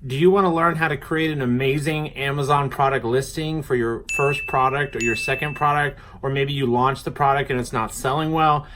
Do you want to learn how to create an amazing Amazon product listing for your first product or your second product, or maybe you launched the product and it's not selling well?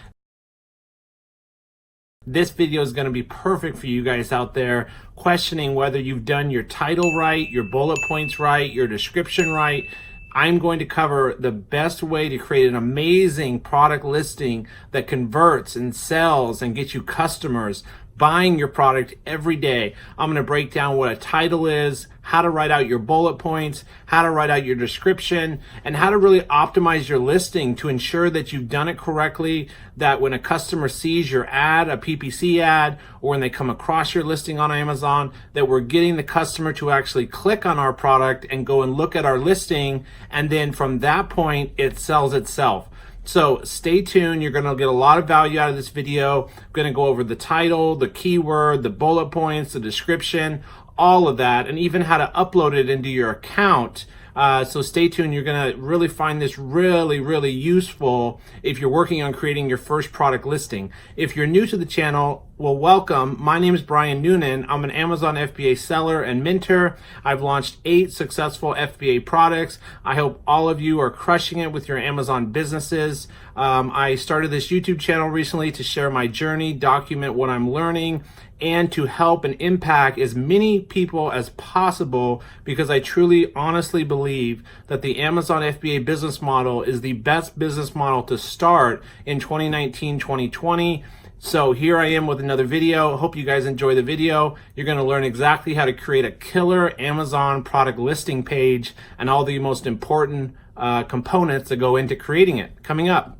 This video is going to be perfect for you guys out there questioning whether you've done your title right, your bullet points right, your description right. I'm going to cover the best way to create an amazing product listing that converts and sells and gets you customers buying your product every day. I'm going to break down what a title is, how to write out your bullet points, how to write out your description, and how to really optimize your listing to ensure that you've done it correctly, that when a customer sees your ad, a PPC ad, or when they come across your listing on Amazon, that we're getting the customer to actually click on our product and go and look at our listing, and then from that point, it sells itself. So stay tuned. You're going to get a lot of value out of this video. I'm going to go over the title, the keyword, the bullet points, the description, all of that, and even how to upload it into your account. So stay tuned. You're going to really find this really useful if you're working on creating your first product listing. If you're new to the channel, well, welcome. My name is Brian Noonan. I'm an Amazon FBA seller and mentor. I've launched 8 successful FBA products. I hope all of you are crushing it with your Amazon businesses. I started this YouTube channel recently to share my journey, document what I'm learning, and to help and impact as many people as possible, because I truly, honestly believe that the Amazon FBA business model is the best business model to start in 2019, 2020. So here I am with another video. Hope you guys enjoy the video. You're going to learn exactly how to create a killer Amazon product listing page and all the most important components that go into creating it. Coming up.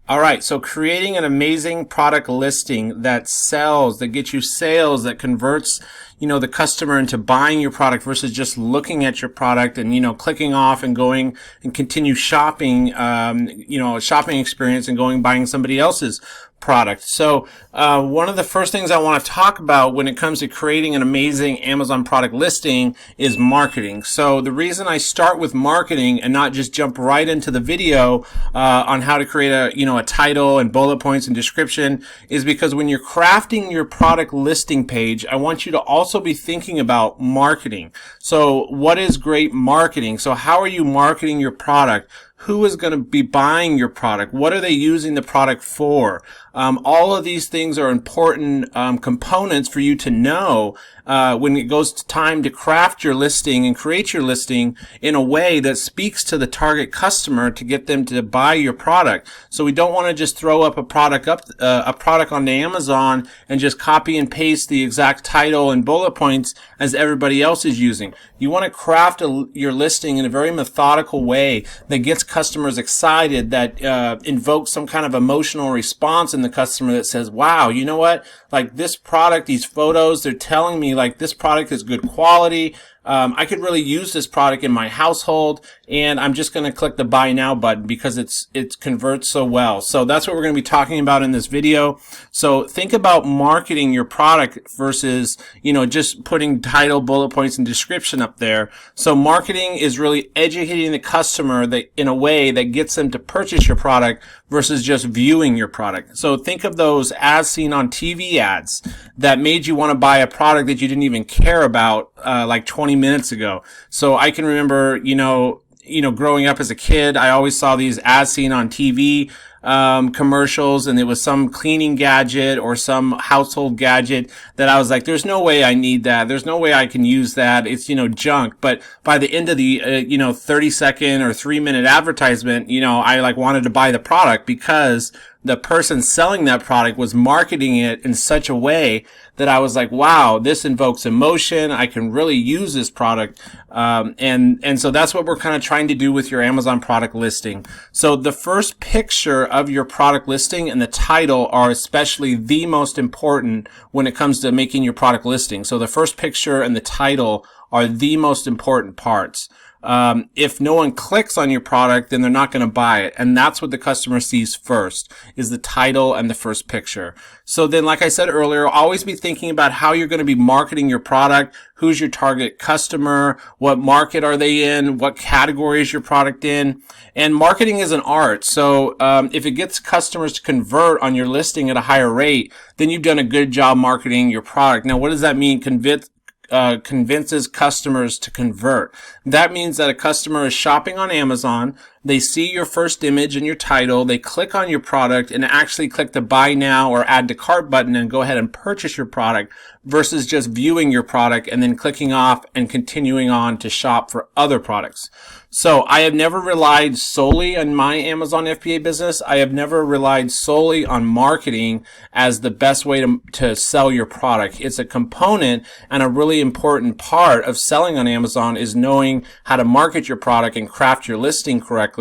All right, so creating an amazing product listing that sells, that gets you sales, that converts, the customer into buying your product versus just looking at your product and, clicking off and going and continue shopping, a shopping experience and going buying somebody else's product. So one of the first things I want to talk about when it comes to creating an amazing Amazon product listing is marketing. So the reason I start with marketing and not just jump right into the video on how to create a title and bullet points and description is because when you're crafting your product listing page, I want you to also be thinking about marketing. So what is great marketing? So how are you marketing your product? Who is going to be buying your product? What are they using the product for? All of these things are important components for you to know when it goes to time to craft your listing and create your listing in a way that speaks to the target customer to get them to buy your product. So we don't want to just throw up a product on Amazon and just copy and paste the exact title and bullet points as everybody else is using. You want to craft your listing in a very methodical way that gets customers excited, that invokes some kind of emotional response in the customer that says, wow, you know what? Like this product, these photos, they're telling me like this product is good quality. I could really use this product in my household, and I'm just going to click the buy now button because it converts so well. So that's what we're going to be talking about in this video. So think about marketing your product versus, just putting title, bullet points, and description up there. So marketing is really educating the customer in a way that gets them to purchase your product versus just viewing your product. So think of those as seen on TV ads that made you want to buy a product that you didn't even care about like 20 minutes ago. So I can remember, growing up as a kid, I always saw these as seen on TV commercials, and it was some cleaning gadget or some household gadget that I was like, there's no way I need that. There's no way I can use that. It's, junk. But by the end of the, 30-second or 3-minute advertisement, I like wanted to buy the product because the person selling that product was marketing it in such a way that I was like, wow, this invokes emotion. I can really use this product. And so that's what we're kind of trying to do with your Amazon product listing. So the first picture of your product listing and the title are especially the most important when it comes to making your product listing. So the first picture and the title are the most important parts. If no one clicks on your product, then they're not going to buy it. And that's what the customer sees first, is the title and the first picture. So then, like I said earlier, always be thinking about how you're going to be marketing your product. Who's your target customer? What market are they in? What category is your product in? And marketing is an art. So if it gets customers to convert on your listing at a higher rate, then you've done a good job marketing your product. Now, what does that mean? Convinces customers to convert. That means that a customer is shopping on Amazon, they see your first image and your title, they click on your product and actually click the buy now or add to cart button and go ahead and purchase your product, versus just viewing your product and then clicking off and continuing on to shop for other products. So I have never relied solely on my Amazon FBA business. I have never relied solely on marketing as the best way to sell your product. It's a component, and a really important part of selling on Amazon is knowing how to market your product and craft your listing correctly.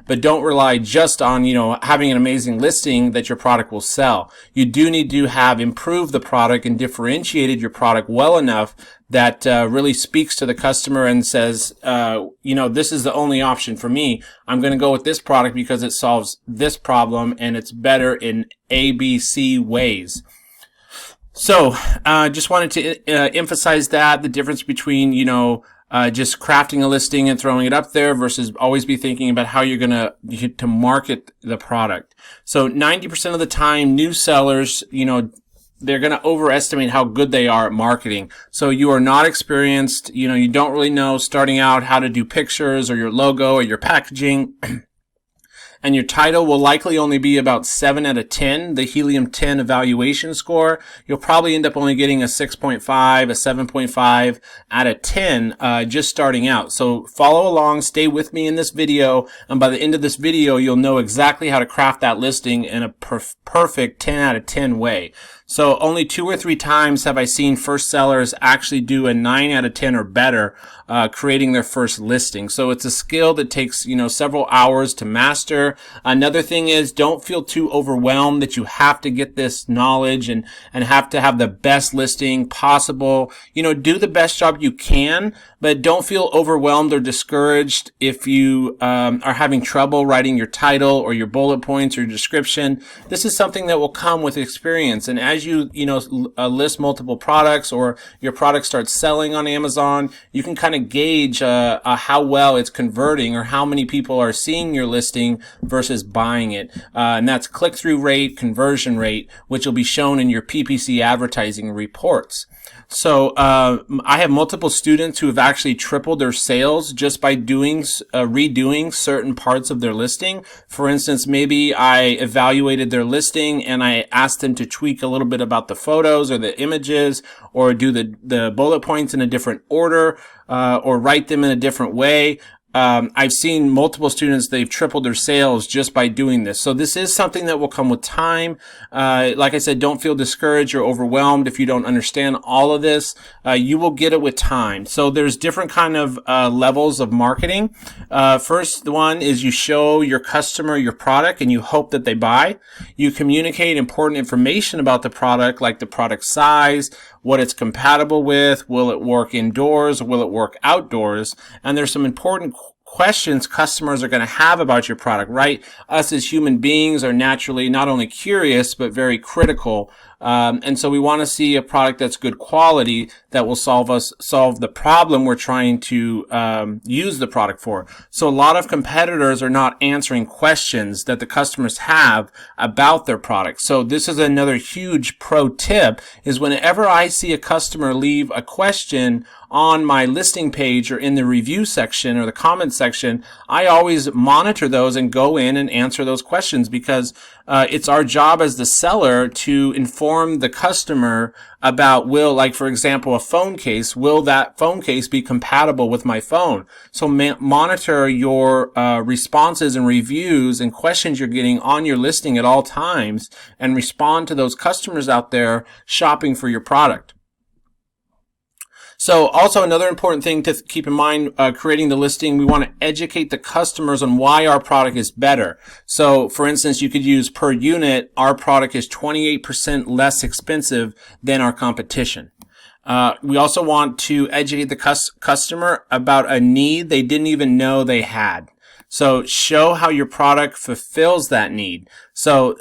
But don't rely just on, having an amazing listing that your product will sell. You do need to have improved the product and differentiated your product well enough that really speaks to the customer and says, this is the only option for me. I'm going to go with this product because it solves this problem and it's better in A, B, C ways. So just wanted to emphasize that, the difference between, just crafting a listing and throwing it up there versus always be thinking about how you're going to market the product. So 90% of the time, new sellers, they're going to overestimate how good they are at marketing. So you are not experienced, you don't really know starting out how to do pictures or your logo or your packaging. And your title will likely only be about 7 out of 10, the Helium 10 evaluation score. You'll probably end up only getting a 6.5, a 7.5 out of 10 just starting out. So follow along, stay with me in this video, and by the end of this video, you'll know exactly how to craft that listing in a perfect 10 out of 10 way. So only 2 or 3 times have I seen first sellers actually do a 9 out of 10 or better creating their first listing. So it's a skill that takes, several hours to master. Another thing is, don't feel too overwhelmed that you have to get this knowledge and have to have the best listing possible. Do the best job you can, but don't feel overwhelmed or discouraged if you are having trouble writing your title or your bullet points or your description. This is something that will come with experience. And as you list multiple products, or your product starts selling on Amazon, you can kind of gauge how well it's converting or how many people are seeing your listing versus buying it. And that's click-through rate, conversion rate, which will be shown in your PPC advertising reports. So I have multiple students who have actually tripled their sales just by redoing certain parts of their listing. For instance, maybe I evaluated their listing and I asked them to tweak a little bit about the photos or the images, or do the bullet points in a different order, or write them in a different way. I've seen multiple students, they've tripled their sales just by doing this. So this is something that will come with time. Like I said, don't feel discouraged or overwhelmed if you don't understand all of this. You will get it with time. So there's different kind of levels of marketing. First one is you show your customer your product and you hope that they buy. You communicate important information about the product, like the product size, what it's compatible with, will it work indoors, or will it work outdoors, and there's some important questions customers are going to have about your product, right? Us as human beings are naturally not only curious, but very critical. And so we want to see a product that's good quality that will solve the problem we're trying to use the product for. So a lot of competitors are not answering questions that the customers have about their product. So this is another huge pro tip, is whenever I see a customer leave a question on my listing page or in the review section or the comment section, I always monitor those and go in and answer those questions, because it's our job as the seller to inform the customer about, like for example, a phone case, will that phone case be compatible with my phone? So monitor your responses and reviews and questions you're getting on your listing at all times, and respond to those customers out there shopping for your product. So also another important thing to keep in mind, creating the listing, we want to educate the customers on why our product is better. So for instance, you could use per unit, our product is 28% less expensive than our competition. We also want to educate the customer about a need they didn't even know they had. So show how your product fulfills that need. So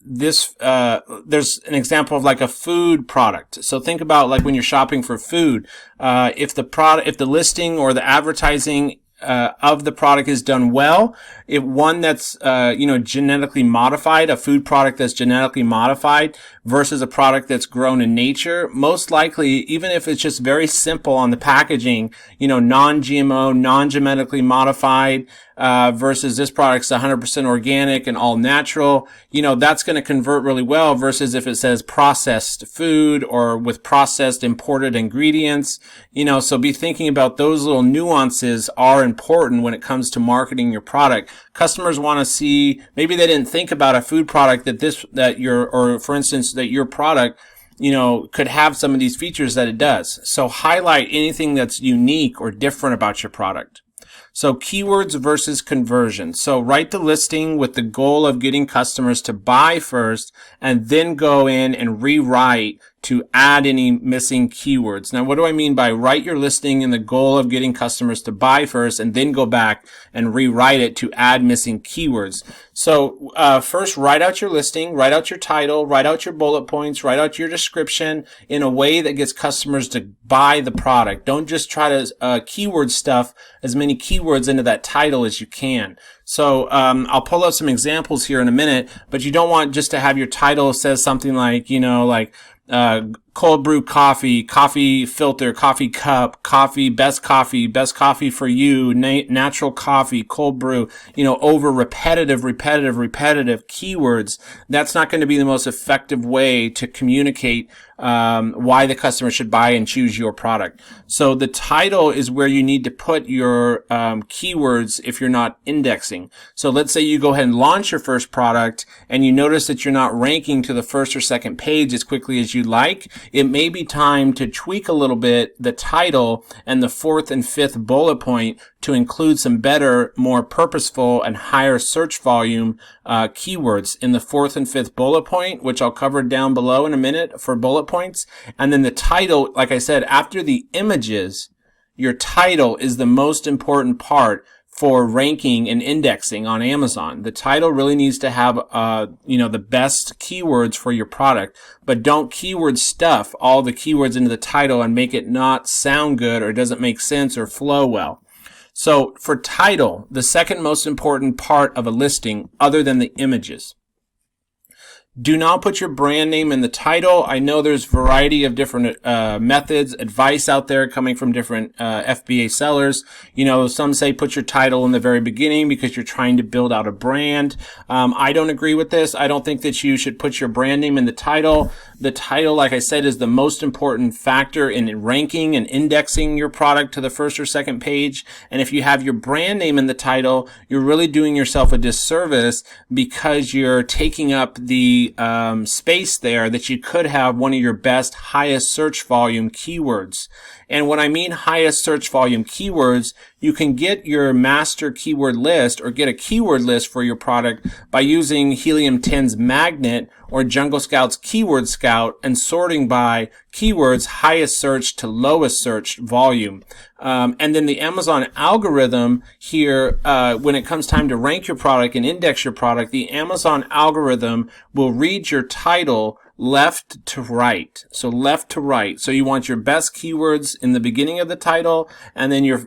there's an example of like a food product. So think about like when you're shopping for food. If the listing or the advertising of the product is done well, if one that's genetically modified, a food product that's genetically modified versus a product that's grown in nature, most likely, even if it's just very simple on the packaging, non-GMO, non-genetically modified, versus this product's 100% organic and all natural, that's going to convert really well versus if it says processed food or with processed imported ingredients, so be thinking about those little nuances are important when it comes to marketing your product. Customers want to see, maybe they didn't think about a food product for instance, that your product could have some of these features that it does. So highlight anything that's unique or different about your product. So keywords versus conversion. So write the listing with the goal of getting customers to buy first and then go in and rewrite to add any missing keywords. Now, what do I mean by write your listing in the goal of getting customers to buy first and then go back and rewrite it to add missing keywords? So first, write out your listing, write out your title, write out your bullet points, write out your description in a way that gets customers to buy the product. Don't just try to keyword stuff as many keywords into that title as you can. So I'll pull up some examples here in a minute, but you don't want just to have your title says something like, cold brew coffee, coffee filter, coffee cup, best coffee for you, natural coffee, cold brew, over repetitive keywords. That's not going to be the most effective way to communicate why the customer should buy and choose your product. So the title is where you need to put your keywords if you're not indexing. So let's say you go ahead and launch your first product and you notice that you're not ranking to the first or second page as quickly as you'd like. It may be time to tweak a little bit the title and the fourth and fifth bullet point to include some better, more purposeful, and higher search volume keywords in the fourth and fifth bullet point, which I'll cover down below in a minute for bullet points. And then the title, like I said, after the images, your title is the most important part for ranking and indexing on Amazon. The title really needs to have, the best keywords for your product, but don't keyword stuff all the keywords into the title and make it not sound good or doesn't make sense or flow well. So for title, the second most important part of a listing other than the images. Do not put your brand name in the title. I know there's a variety of different methods, advice out there coming from different FBA sellers. Some say put your title in the very beginning because you're trying to build out a brand. I don't agree with this. I don't think that you should put your brand name in the title. The title, like I said, is the most important factor in ranking and indexing your product to the first or second page. And if you have your brand name in the title, you're really doing yourself a disservice because you're taking up the space there that you could have one of your best, highest search volume keywords. And when I mean highest search volume keywords, you can get your master keyword list or get a keyword list for your product by using Helium 10's Magnet or Jungle Scout's Keyword Scout and sorting by keywords highest search to lowest search volume. And then the Amazon algorithm here, when it comes time to rank your product and index your product, the Amazon algorithm will read your title left to right. So left to right. So you want your best keywords in the beginning of the title and then your,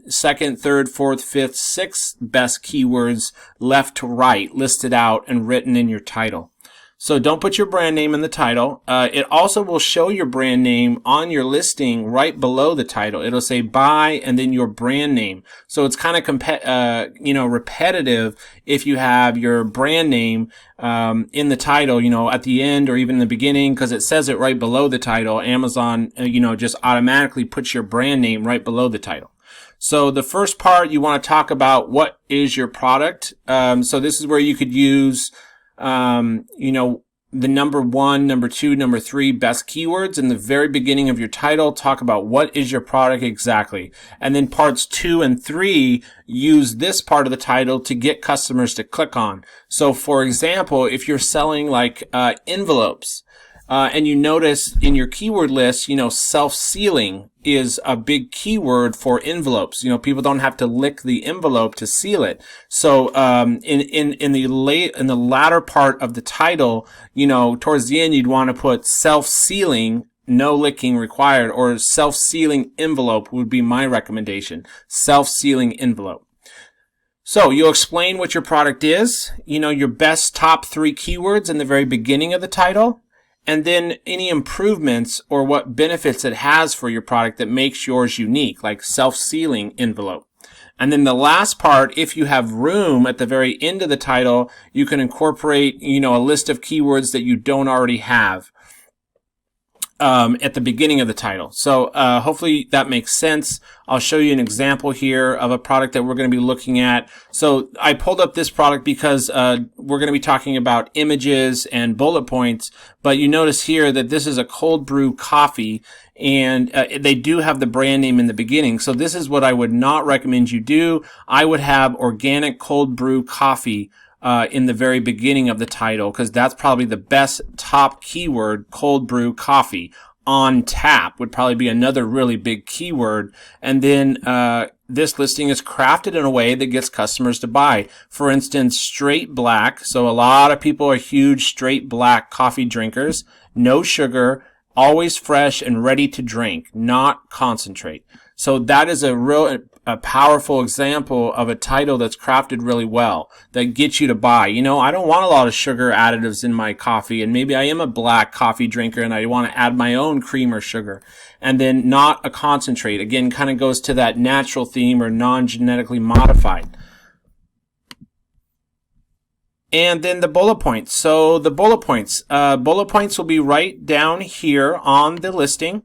second, third, fourth, fifth, sixth best keywords left to right listed out and written in your title. So don't put your brand name in the title. It also will show your brand name on your listing right below the title. It'll say buy and then your brand name. So it's kind of repetitive if you have your brand name in the title, at the end or even in the beginning, because it says it right below the title. Amazon, just automatically puts your brand name right below the title. So the first part, you want to talk about what is your product. So this is where you could use the number 1, number 2, number 3 best keywords in the very beginning of your title. Talk about what is your product exactly. And then parts 2 and 3 use this part of the title to get customers to click on. So for example, if you're selling like envelopes, And you notice in your keyword list, self-sealing is a big keyword for envelopes. People don't have to lick the envelope to seal it. So in the latter part of the title, towards the end, you'd want to put self-sealing, no licking required, or self-sealing envelope would be my recommendation. Self-sealing envelope. So you'll explain what your product is, your best top 3 keywords in the very beginning of the title, and then any improvements or what benefits it has for your product that makes yours unique, like self-sealing envelope. And then the last part, if you have room at the very end of the title, you can incorporate, a list of keywords that you don't already have at the beginning of the title. So hopefully that makes sense. I'll show you an example here of a product that we're going to be looking at. So I pulled up this product because we're going to be talking about images and bullet points, but you notice here that this is a cold brew coffee, and they do have the brand name in the beginning. So this is what I would not recommend you do. I would have organic cold brew coffee in the very beginning of the title, because that's probably the best top keyword. Cold brew coffee. On tap would probably be another really big keyword. And then this listing is crafted in a way that gets customers to buy. For instance, straight black. So a lot of people are huge straight black coffee drinkers. No sugar, always fresh and ready to drink, not concentrate. So that is a powerful example of a title that's crafted really well, that gets you to buy. I don't want a lot of sugar additives in my coffee, and maybe I am a black coffee drinker and I want to add my own cream or sugar. And then not a concentrate. Again, kind of goes to that natural theme or non-genetically modified. And then the bullet points. So the bullet points will be right down here on the listing.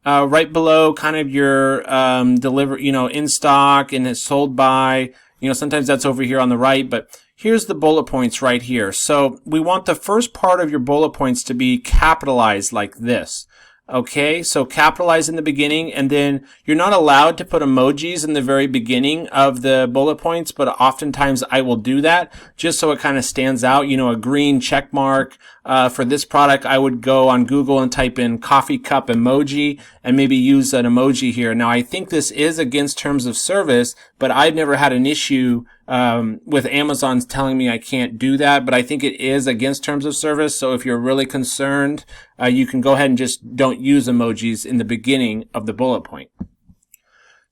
Right below kind of your in stock and is sold by, sometimes that's over here on the right, but here's the bullet points right here. So we want the first part of your bullet points to be capitalized like this. Okay, so capitalize in the beginning, and then you're not allowed to put emojis in the very beginning of the bullet points, but oftentimes I will do that just so it kind of stands out. A green check mark. For this product, I would go on Google and type in coffee cup emoji and maybe use an emoji here. Now, I think this is against terms of service, but I've never had an issue with Amazon telling me I can't do that, but I think it is against terms of service. So if you're really concerned, you can go ahead and just don't use emojis in the beginning of the bullet point.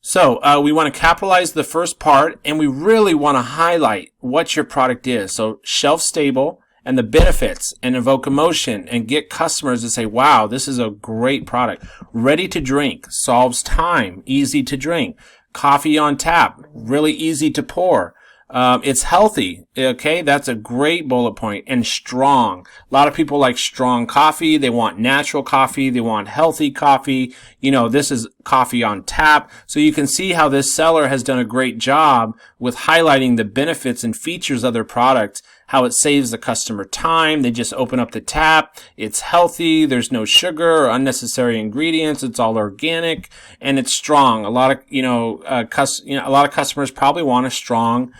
So we want to capitalize the first part, and we really want to highlight what your product is. So shelf stable and the benefits, and evoke emotion and get customers to say, wow, this is a great product. Ready to drink, solves time, easy to drink. Coffee on tap, really easy to pour. It's healthy. Okay, that's a great bullet point. And strong. A lot of people like strong coffee. They want natural coffee. They want healthy coffee. This is coffee on tap. So you can see how this seller has done a great job with highlighting the benefits and features of their product, how it saves the customer time. They just open up the tap. It's healthy. There's no sugar or unnecessary ingredients. It's all organic, and it's strong. A lot of customers probably want a strong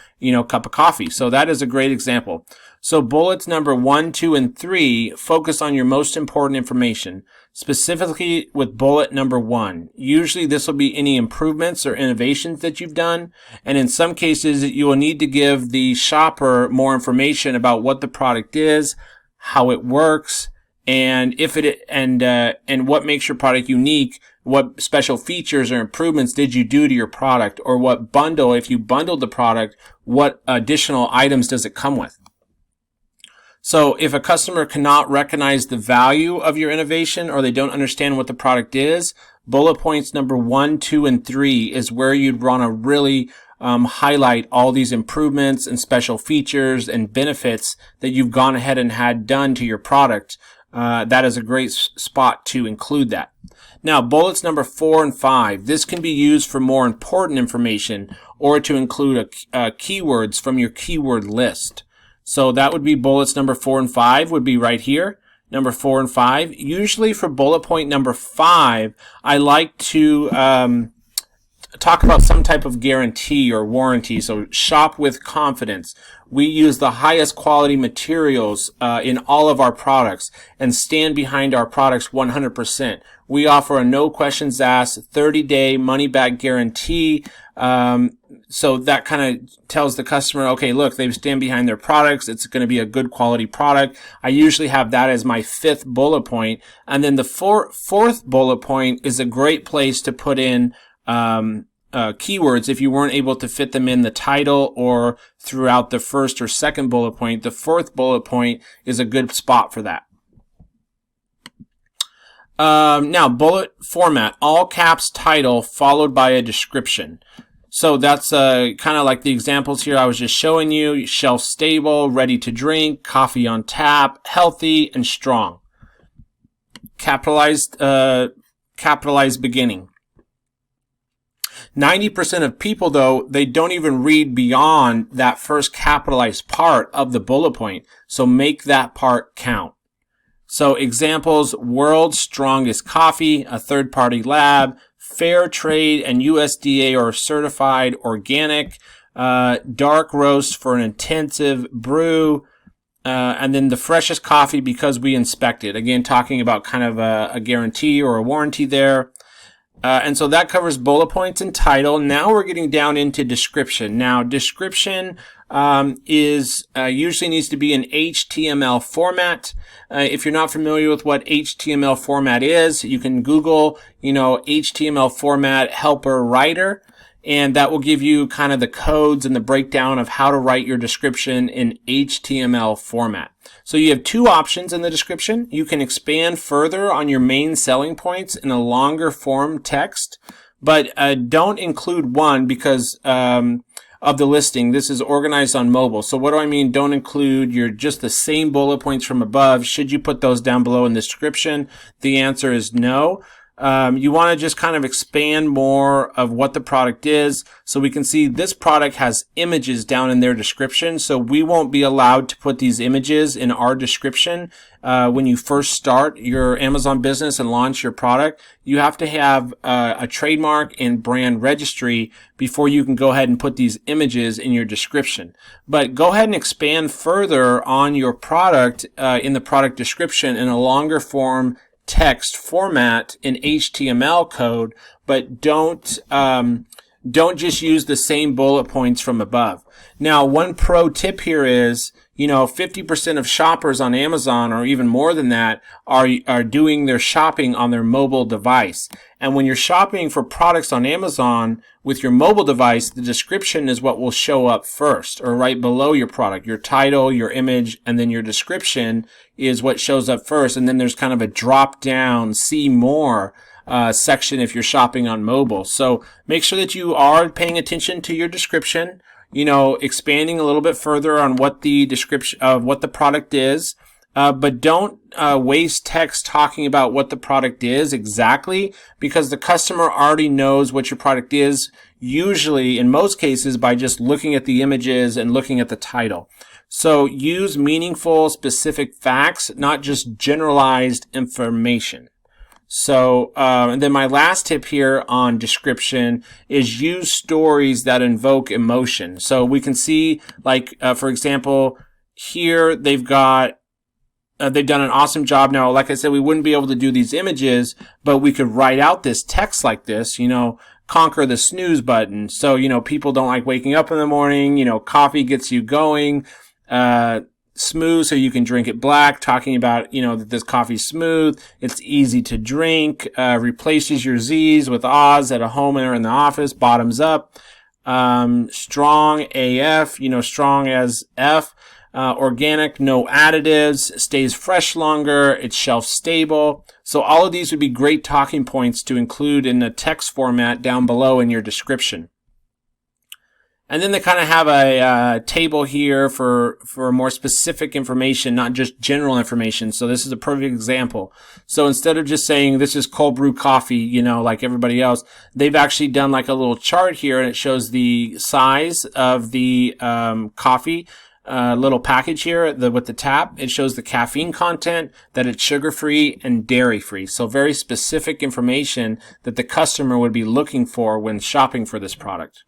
cup of coffee. So that is a great example. So bullets number 1, 2, and 3 focus on your most important information, specifically with bullet number 1. Usually this will be any improvements or innovations that you've done, and in some cases you will need to give the shopper more information about what the product is, how it works, and and what makes your product unique. What special features or improvements did you do to your product, or what bundle, if you bundled the product, what additional items does it come with? So if a customer cannot recognize the value of your innovation, or they don't understand what the product is, bullet points number 1, 2, and 3 is where you'd want to really highlight all these improvements and special features and benefits that you've gone ahead and had done to your product. That is a great spot to include that. Now, bullets number 4 and 5. This can be used for more important information or to include keywords from your keyword list. So that would be bullets number 4 and 5 would be right here. Number 4 and 5. Usually for bullet point number 5, I like to talk about some type of guarantee or warranty. So shop with confidence. We use the highest quality materials in all of our products and stand behind our products 100%. We offer a no questions asked 30-day money back guarantee. So that kind of tells the customer, okay, look, they stand behind their products. It's going to be a good quality product. I usually have that as my 5th bullet point. And then the fourth bullet point is a great place to put in keywords if you weren't able to fit them in the title or throughout the 1st or 2nd bullet point. The 4th bullet point is a good spot for that. Now, bullet format, all caps title followed by a description. So that's kind of like the examples here I was just showing you. Shelf stable, ready to drink, coffee on tap, healthy, and strong. Capitalized beginning. 90% of people, though, they don't even read beyond that first capitalized part of the bullet point. So make that part count. So examples, world's strongest coffee, a third-party lab, fair trade and USDA or certified organic, dark roast for an intensive brew, and then the freshest coffee because we inspected. Again, talking about kind of a guarantee or a warranty there. And so that covers bullet points and title. Now we're getting down into description. Now description is usually needs to be in HTML format. If you're not familiar with what HTML format is, you can Google, HTML format helper writer, and that will give you kind of the codes and the breakdown of how to write your description in HTML format. So you have 2 options in the description. You can expand further on your main selling points in a longer form text, but don't include one because of the listing. This is organized on mobile. So what do I mean? Don't include just the same bullet points from above. Should you put those down below in the description? The answer is no. You want to just kind of expand more of what the product is. So we can see this product has images down in their description. So we won't be allowed to put these images in our description. When you first start your Amazon business and launch your product, you have to have a trademark and brand registry before you can go ahead and put these images in your description. But go ahead and expand further on your product in the product description in a longer form text format in HTML code, but don't just use the same bullet points from above. Now, one pro tip here is, 50% of shoppers on Amazon, or even more than that, are doing their shopping on their mobile device. And when you're shopping for products on Amazon with your mobile device, the description is what will show up first, or right below your product. Your title, your image, and then your description is what shows up first. And then there's kind of a drop down, see more section if you're shopping on mobile. So make sure that you are paying attention to your description, expanding a little bit further on what the description of what the product is. But don't waste text talking about what the product is exactly, because the customer already knows what your product is, usually in most cases by just looking at the images and looking at the title. So use meaningful, specific facts, not just generalized information. So, and then my last tip here on description is use stories that invoke emotion. So we can see, like, for example, here they've done an awesome job. Now, like I said, we wouldn't be able to do these images, but we could write out this text like this, conquer the snooze button. So, people don't like waking up in the morning, coffee gets you going, smooth so you can drink it black, talking about, that this coffee's smooth, it's easy to drink, replaces your Z's with O's at a home or in the office, bottoms up, strong AF, strong as F, organic, no additives, stays fresh longer, it's shelf stable. So all of these would be great talking points to include in the text format down below in your description. And then they kind of have a table here for more specific information, not just general information. So this is a perfect example. So instead of just saying this is cold brew coffee, like everybody else, they've actually done like a little chart here, and it shows the size of the coffee. little package here with the tap. It shows the caffeine content, that it's sugar-free and dairy-free. So very specific information that the customer would be looking for when shopping for this product.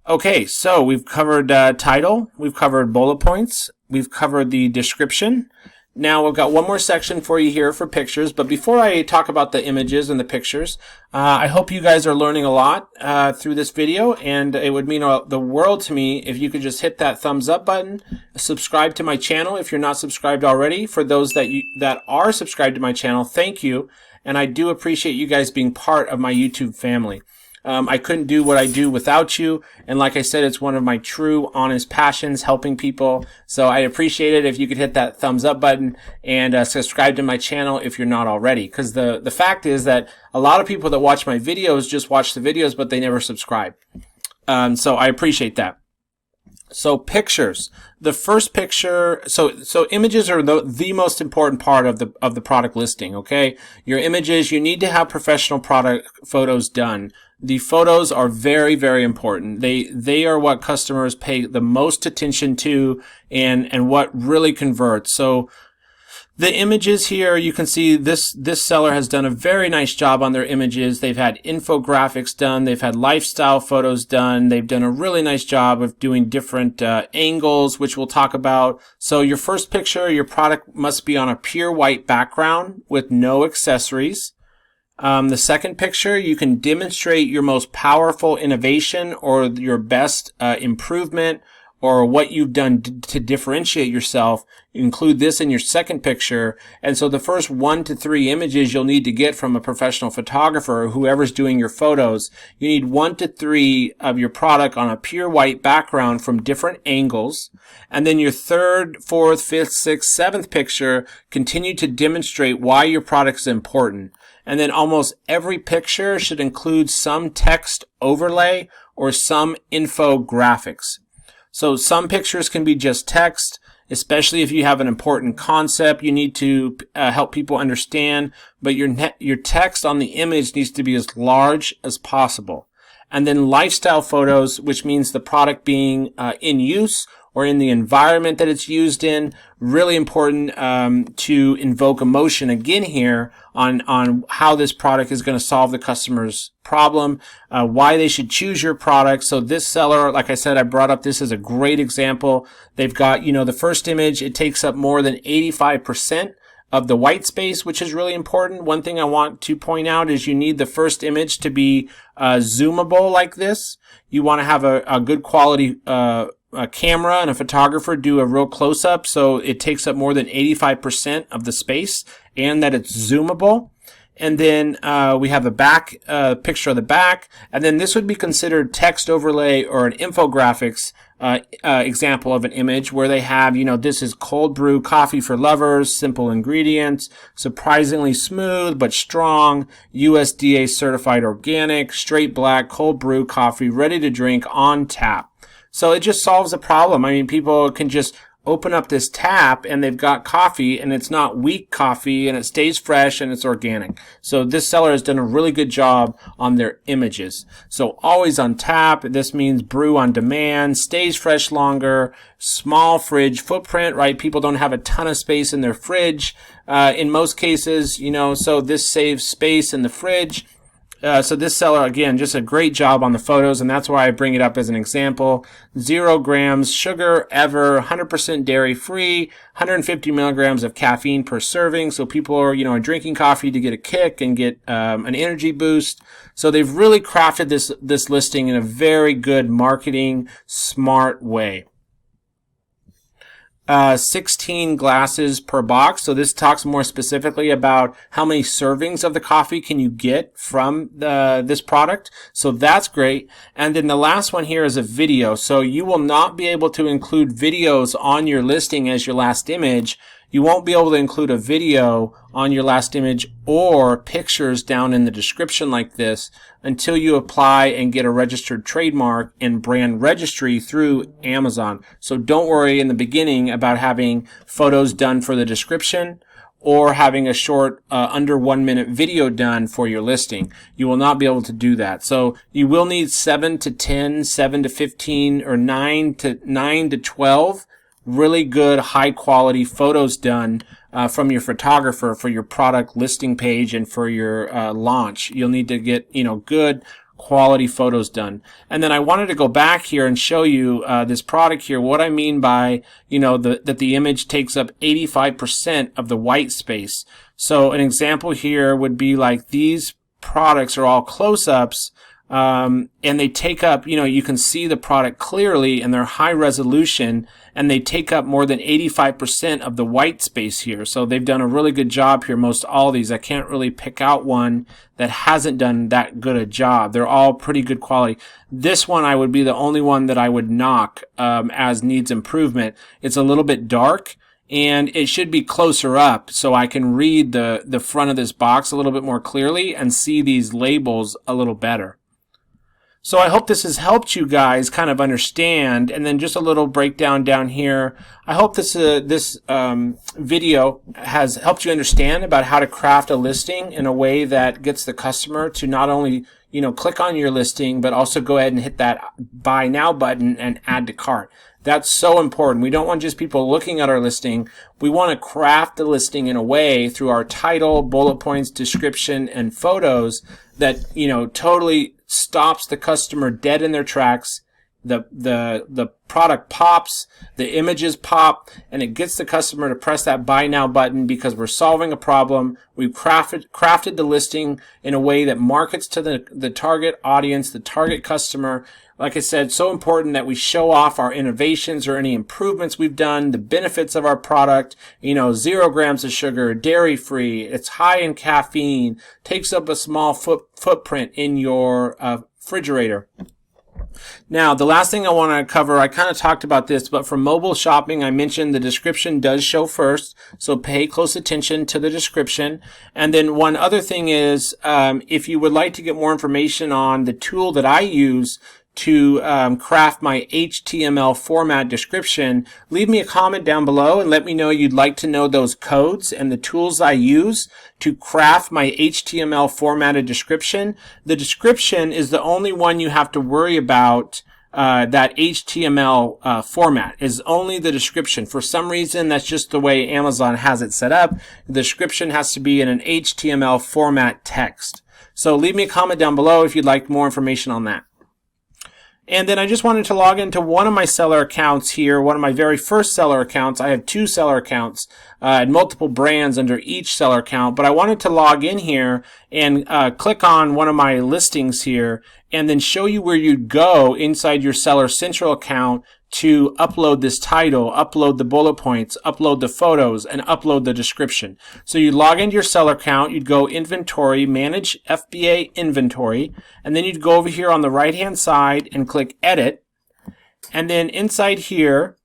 Okay, so we've covered title, we've covered bullet points, we've covered the description. Now we've got one more section for you here for pictures, but before I talk about the images and the pictures, I hope you guys are learning a lot through this video, and it would mean the world to me if you could just hit that thumbs up button, subscribe to my channel if you're not subscribed already. For those that are subscribed to my channel, thank you, and I do appreciate you guys being part of my YouTube family. I couldn't do what I do without you, and like I said, it's one of my true, honest passions, helping people. So I appreciate it if you could hit that thumbs up button and subscribe to my channel if you're not already. Because the fact is that a lot of people that watch my videos just watch the videos, but they never subscribe. So I appreciate that. So pictures. The first picture, so images are the most important part of the product listing, okay? Your images, you need to have professional product photos done. The photos are very, very important. They are what customers pay the most attention to and what really converts. So the images here, you can see this seller has done a very nice job on their images. They've had infographics done. They've had lifestyle photos done. They've done a really nice job of doing different angles, which we'll talk about. So your first picture, your product must be on a pure white background with no accessories. The second picture, you can demonstrate your most powerful innovation or your best improvement or what you've done to differentiate yourself. Include this in your second picture. And so the first 1 to 3 images you'll need to get from a professional photographer or whoever's doing your photos, you need 1 to 3 of your product on a pure white background from different angles. And then your third, fourth, fifth, sixth, seventh picture continue to demonstrate why your product is important. And then almost every picture should include some text overlay or some infographics. So some pictures can be just text, especially if you have an important concept you need to help people understand, but your text on the image needs to be as large as possible. And then lifestyle photos, which means the product being in use or in the environment that it's used in. Really important to invoke emotion again here on how this product is going to solve the customer's problem, why they should choose your product. So this seller, like I said, I brought up this as a great example. They've got, the first image, it takes up more than 85% of the white space, which is really important. One thing I want to point out is you need the first image to be zoomable like this. You want to have a good quality a camera and a photographer do a real close-up so it takes up more than 85% of the space and that it's zoomable. And then we have a back picture of the back, and then this would be considered text overlay or an infographics example of an image where they have, this is cold brew coffee for lovers, simple ingredients, surprisingly smooth but strong, USDA certified organic, straight black cold brew coffee ready to drink on tap. So it just solves a problem. I mean, people can just open up this tap and they've got coffee, and it's not weak coffee, and it stays fresh and it's organic. So this seller has done a really good job on their images. So always on tap. This means brew on demand, stays fresh longer, small fridge footprint, right? People don't have a ton of space in their fridge. In most cases, so this saves space in the fridge. So this seller, again, just a great job on the photos, and that's why I bring it up as an example. 0 grams sugar ever, 100% dairy free, 150 milligrams of caffeine per serving. So people are, are drinking coffee to get a kick and get an energy boost. So they've really crafted this listing in a very good marketing, smart way. 16 glasses per box. So this talks more specifically about how many servings of the coffee can you get from this product. So that's great. And then the last one here is a video. So you will not be able to include videos on your listing as your last image. You won't be able to include a video on your last image or pictures down in the description like this until you apply and get a registered trademark and brand registry through Amazon. So don't worry in the beginning about having photos done for the description or having a short under 1 minute video done for your listing. You will not be able to do that. So you will need 7 to 10, 7 to 15, or 9 to 12 really good high quality photos done from your photographer for your product listing page and for your launch. You'll need to get good quality photos done. And then I wanted to go back here and show you this product here, what I mean by that the image takes up 85% of the white space. So an example here would be like these products are all close-ups, and they take up, you can see the product clearly and they're high resolution, and they take up more than 85% of the white space here. So they've done a really good job here, most all these. I can't really pick out one that hasn't done that good a job. They're all pretty good quality. This one I would be the only one that I would knock as needs improvement. It's a little bit dark, and it should be closer up so I can read the front of this box a little bit more clearly and see these labels a little better. So I hope this has helped you guys kind of understand. And then just a little breakdown down here. I hope this video has helped you understand about how to craft a listing in a way that gets the customer to not only click on your listing, but also go ahead and hit that buy now button and add to cart. That's so important. We don't want just people looking at our listing. We want to craft the listing in a way through our title, bullet points, description, and photos that totally stops the customer dead in their tracks. The product pops, the images pop, and it gets the customer to press that buy now button because we're solving a problem. We've crafted the listing in a way that markets to the target audience, the target customer. Like I said, so important that we show off our innovations or any improvements we've done, the benefits of our product, 0 grams of sugar, dairy free, it's high in caffeine, takes up a small footprint in your refrigerator. Now, the last thing I want to cover, I kind of talked about this, but for mobile shopping, I mentioned the description does show first, so pay close attention to the description. And then one other thing is, if you would like to get more information on the tool that I use to craft my HTML format description, leave me a comment down below and let me know you'd like to know those codes and the tools I use to craft my HTML formatted description. The description is the only one you have to worry about. That HTML format is only the description. For some reason, that's just the way Amazon has it set up. The description has to be in an HTML format text. So leave me a comment down below if you'd like more information on that. And then I just wanted to log into one of my seller accounts here, one of my very first seller accounts. I have 2 seller accounts and multiple brands under each seller account, but I wanted to log in here and click on one of my listings here and then show you where you'd go inside your Seller Central account to upload this title, upload the bullet points, upload the photos, and upload the description. So you log into your seller account, you'd go Inventory, Manage FBA Inventory, and then you'd go over here on the right-hand side and click Edit. And then inside here,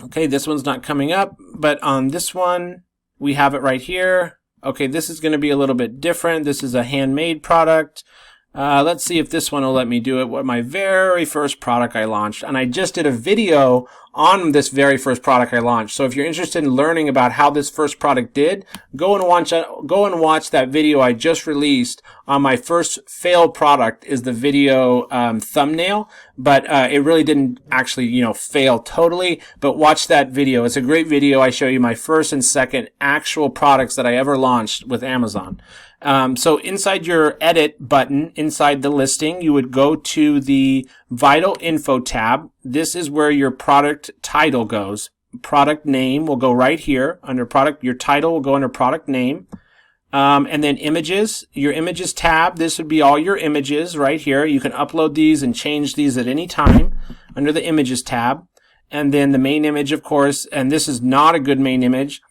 okay, this one's not coming up, but on this one, we have it right here. Okay, this is going to be a little bit different. This is a handmade product. Let's see if this one will let me do it. What my very first product I launched, and I just did a video on this very first product I launched. So if you're interested in learning about how this first product did, go and watch that video I just released on my first failed product. Is the video thumbnail, but it really didn't actually fail totally. But watch that video. It's a great video. I show you my first and second actual products that I ever launched with Amazon. So inside your edit button, inside the listing, you would go to the Vital Info tab. This is where your product title goes. Product name will go right here under product. Your title will go under product name. And then images, your images tab. This would be all your images right here. You can upload these and change these at any time under the images tab. And then the main image, of course, and this is not a good main image.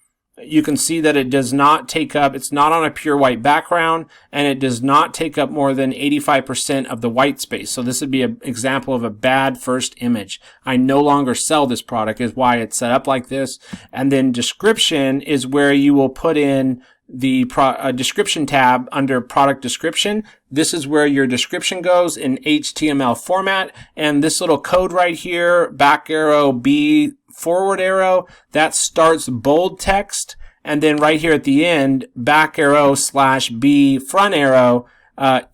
You can see that it does not take up, it's not on a pure white background, and it does not take up more than 85% of the white space. So this would be an example of a bad first image. I no longer sell this product is why it's set up like this. And then description is where you will put in the description tab under product description. This is where your description goes in HTML format. And this little code right here, back arrow B, forward arrow, that starts bold text, and then right here at the end, back arrow / B front arrow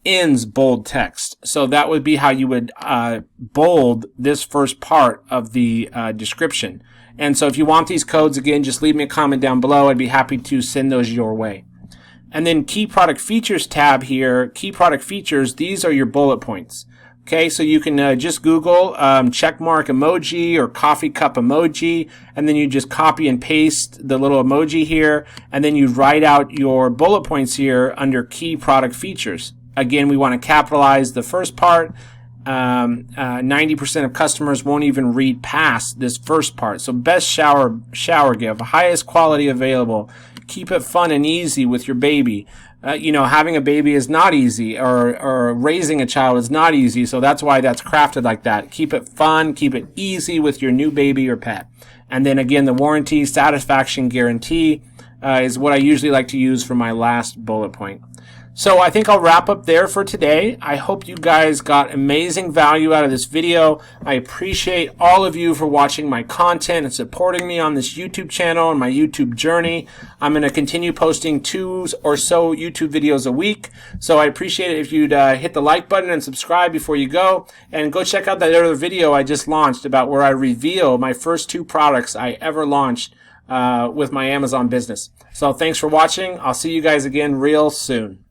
ends bold text. So that would be how you would bold this first part of the description. And so if you want these codes, again, just leave me a comment down below. I'd be happy to send those your way. And then key product features tab here, key product features, these are your bullet points. Okay, so you can just Google check mark emoji or coffee cup emoji, and then you just copy and paste the little emoji here, and then you write out your bullet points here under key product features. Again, we want to capitalize the first part. 90% of customers won't even read past this first part. So best shower gift, highest quality available. Keep it fun and easy with your baby. Having a baby is not easy, or raising a child is not easy. So that's why that's crafted like that. Keep it fun, keep it easy with your new baby or pet. And then again, the warranty satisfaction guarantee is what I usually like to use for my last bullet point. So I think I'll wrap up there for today. I hope you guys got amazing value out of this video. I appreciate all of you for watching my content and supporting me on this YouTube channel and my YouTube journey. I'm going to continue posting 2 or so YouTube videos a week. So I appreciate it if you'd hit the like button and subscribe before you go. And go check out that other video I just launched about where I reveal my first 2 products I ever launched with my Amazon business. So thanks for watching. I'll see you guys again real soon.